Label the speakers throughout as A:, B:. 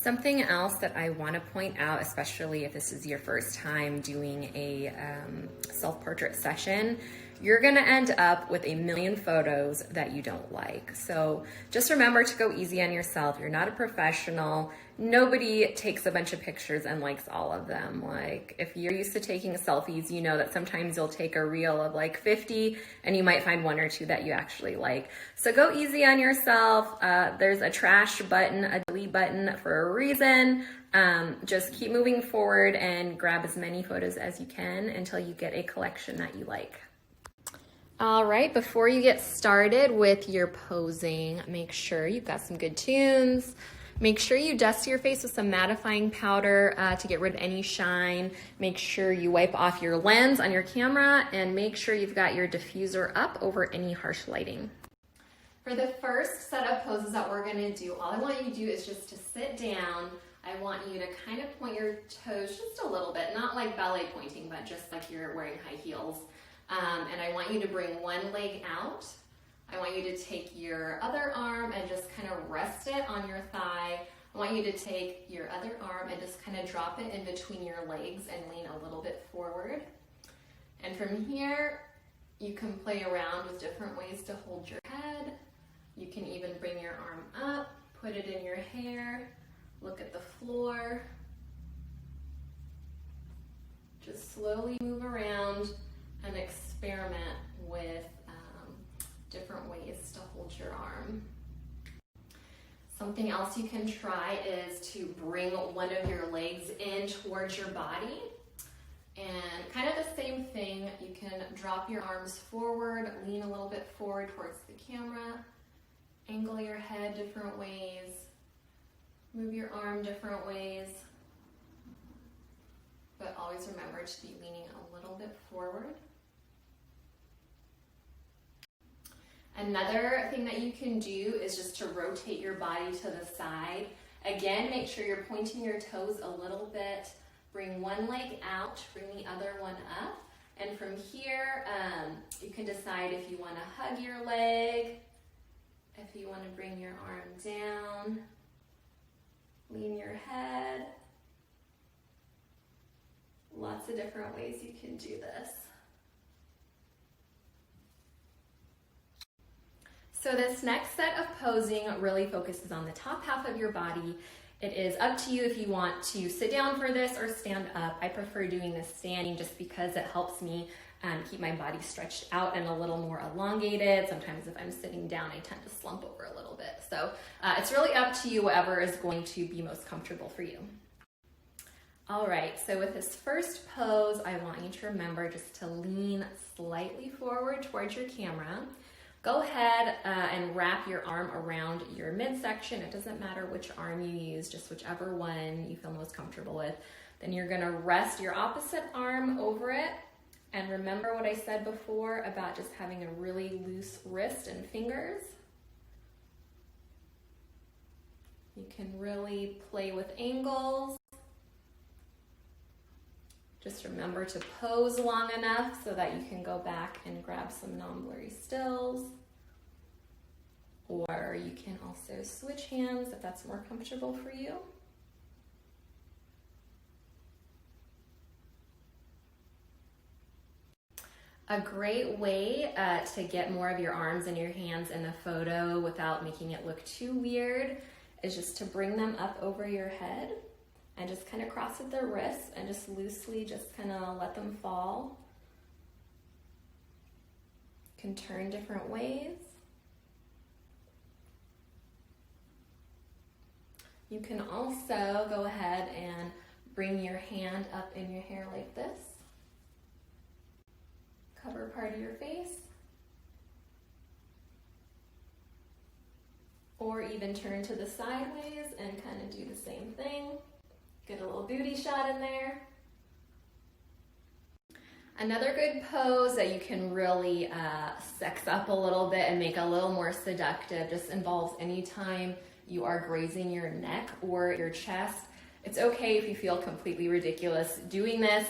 A: Something else that I want to point out, especially if this is your first time doing a self-portrait session, you're going to end up with a million photos that you don't like. So just remember to go easy on yourself. You're not a professional. Nobody takes a bunch of pictures and likes all of them. Like if you're used to taking selfies, you know that sometimes you'll take a reel of like 50 and you might find one or two that you actually like. So go easy on yourself. There's a trash button, a delete button for a reason. Just keep moving forward and grab as many photos as you can until you get a collection that you like. All right, before you get started with your posing, make sure you've got some good tunes. Make sure you dust your face with some mattifying powder to get rid of any shine. Make sure you wipe off your lens on your camera and make sure you've got your diffuser up over any harsh lighting. For the first set of poses that we're gonna do, all I want you to do is just to sit down. I want you to kind of point your toes just a little bit, not like ballet pointing, but just like you're wearing high heels. And I want you to bring one leg out. I want you to take your other arm and just kind of rest it on your thigh. I want you to take your other arm and just kind of drop it in between your legs and lean a little bit forward. And from here, you can play around with different ways to hold your head. You can even bring your arm up, put it in your hair, look at the floor. Just slowly move around and experiment with different ways to hold your arm. Something else you can try is to bring one of your legs in towards your body. And kind of the same thing, you can drop your arms forward, lean a little bit forward towards the camera, angle your head different ways, move your arm different ways, but always remember to be leaning a little bit forward. Another thing that you can do is just to rotate your body to the side. Again, make sure you're pointing your toes a little bit. Bring one leg out, bring the other one up. And from here, you can decide if you want to hug your leg, if you want to bring your arm down, lean your head. Lots of different ways you can do this. So this next set of posing really focuses on the top half of your body. It is up to you if you want to sit down for this or stand up. I prefer doing this standing just because it helps me keep my body stretched out and a little more elongated. Sometimes if I'm sitting down, I tend to slump over a little bit. So it's really up to you, whatever is going to be most comfortable for you. All right, so with this first pose, I want you to remember just to lean slightly forward towards your camera. Go ahead and wrap your arm around your midsection. It doesn't matter which arm you use, just whichever one you feel most comfortable with. Then you're gonna rest your opposite arm over it. And remember what I said before about just having a really loose wrist and fingers. You can really play with angles. Just remember to pose long enough so that you can go back and grab some non-blurry stills. Or you can also switch hands if that's more comfortable for you. A great way to get more of your arms and your hands in the photo without making it look too weird is just to bring them up over your head. And just kind of cross at the wrists and just loosely just kind of let them fall. You can turn different ways. You can also go ahead and bring your hand up in your hair like this. Cover part of your face. Or even turn to the sideways and kind of do the same thing. Get a little booty shot in there. Another good pose that you can really sex up a little bit and make a little more seductive just involves anytime you are grazing your neck or your chest. It's okay if you feel completely ridiculous. Doing this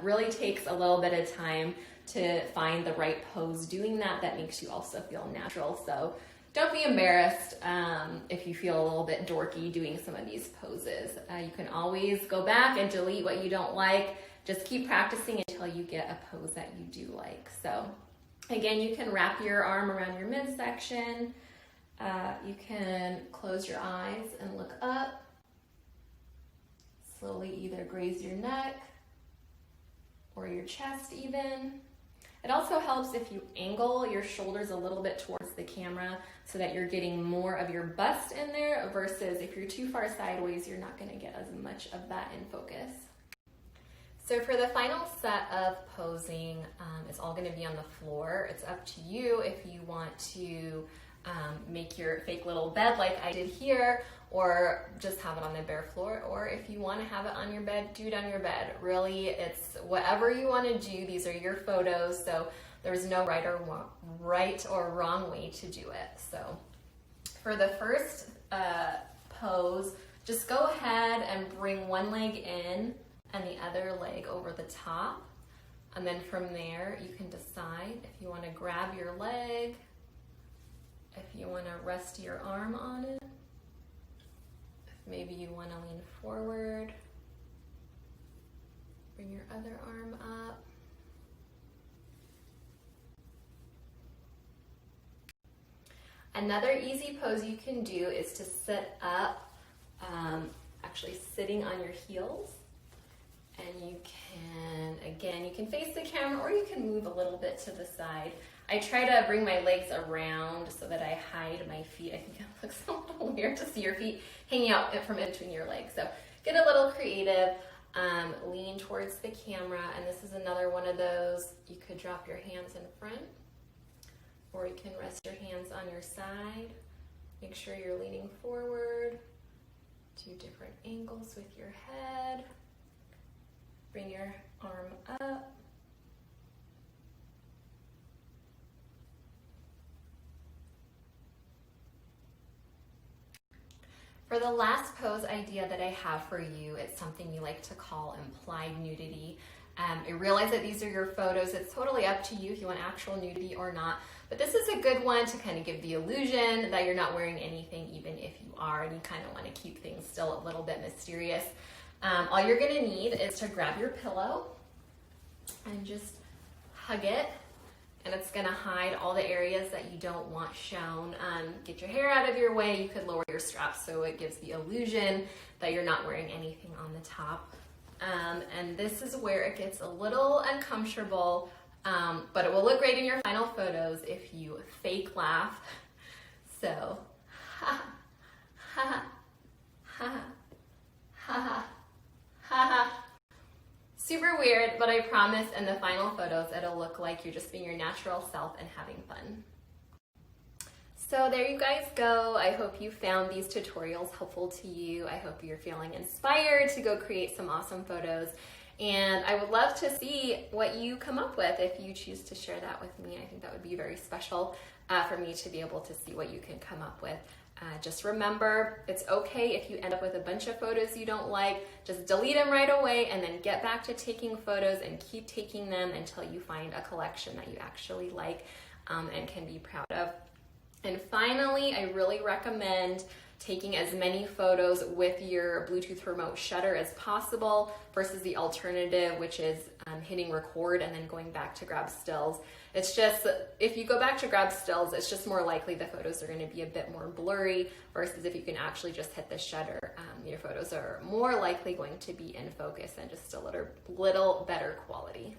A: really takes a little bit of time to find the right pose. Doing that makes you also feel natural. So don't be embarrassed if you feel a little bit dorky doing some of these poses. You can always go back and delete what you don't like. Just keep practicing until you get a pose that you do like. So again, you can wrap your arm around your midsection. You can close your eyes and look up. Slowly either graze your neck or your chest even. It also helps if you angle your shoulders a little bit towards the camera so that you're getting more of your bust in there, versus if you're too far sideways, you're not going to get as much of that in focus. So for the final set of posing, it's all going to be on the floor. It's up to you if you want to make your fake little bed like I did here, or just have it on the bare floor, or if you want to have it on your bed, do it on your bed. Really, it's whatever you want to do. These are your photos, so there's no right or wrong way to do it. So for the first pose, just go ahead and bring one leg in and the other leg over the top, and then from there you can decide if you want to grab your leg, if you want to rest your arm on it, if maybe you want to lean forward, bring your other arm up. Another easy pose you can do is to sit up, actually sitting on your heels. And you can, again, you can face the camera or you can move a little bit to the side. I try to bring my legs around so that I hide my feet. I think it looks a little weird to see your feet hanging out from in between your legs. So get a little creative, lean towards the camera. And this is another one of those. You could drop your hands in front, or you can rest your hands on your side. Make sure you're leaning forward. Do different angles with your head. Bring your arm up. For the last pose idea that I have for you, it's something we like to call implied nudity. I realize that these are your photos. It's totally up to you if you want actual nudity or not. But this is a good one to kind of give the illusion that you're not wearing anything, even if you are, and you kind of want to keep things still a little bit mysterious. All you're going to need is to grab your pillow and just hug it, and it's going to hide all the areas that you don't want shown. Get your hair out of your way. You could lower your straps so it gives the illusion that you're not wearing anything on the top. And this is where it gets a little uncomfortable, but it will look great in your final photos if you fake laugh. So, ha ha ha ha ha. Super weird, but I promise in the final photos it'll look like you're just being your natural self and having fun. So there you guys go. I hope you found these tutorials helpful to you. I hope you're feeling inspired to go create some awesome photos. And I would love to see what you come up with if you choose to share that with me. I think that would be very special for me to be able to see what you can come up with. Just remember, it's okay if you end up with a bunch of photos you don't like. Just delete them right away and then get back to taking photos and keep taking them until you find a collection that you actually like and can be proud of. And finally, I really recommend taking as many photos with your Bluetooth remote shutter as possible versus the alternative, which is hitting record and then going back to grab stills. It's just, if you go back to grab stills, it's just more likely the photos are going to be a bit more blurry versus if you can actually just hit the shutter, your photos are more likely going to be in focus and just a little better quality.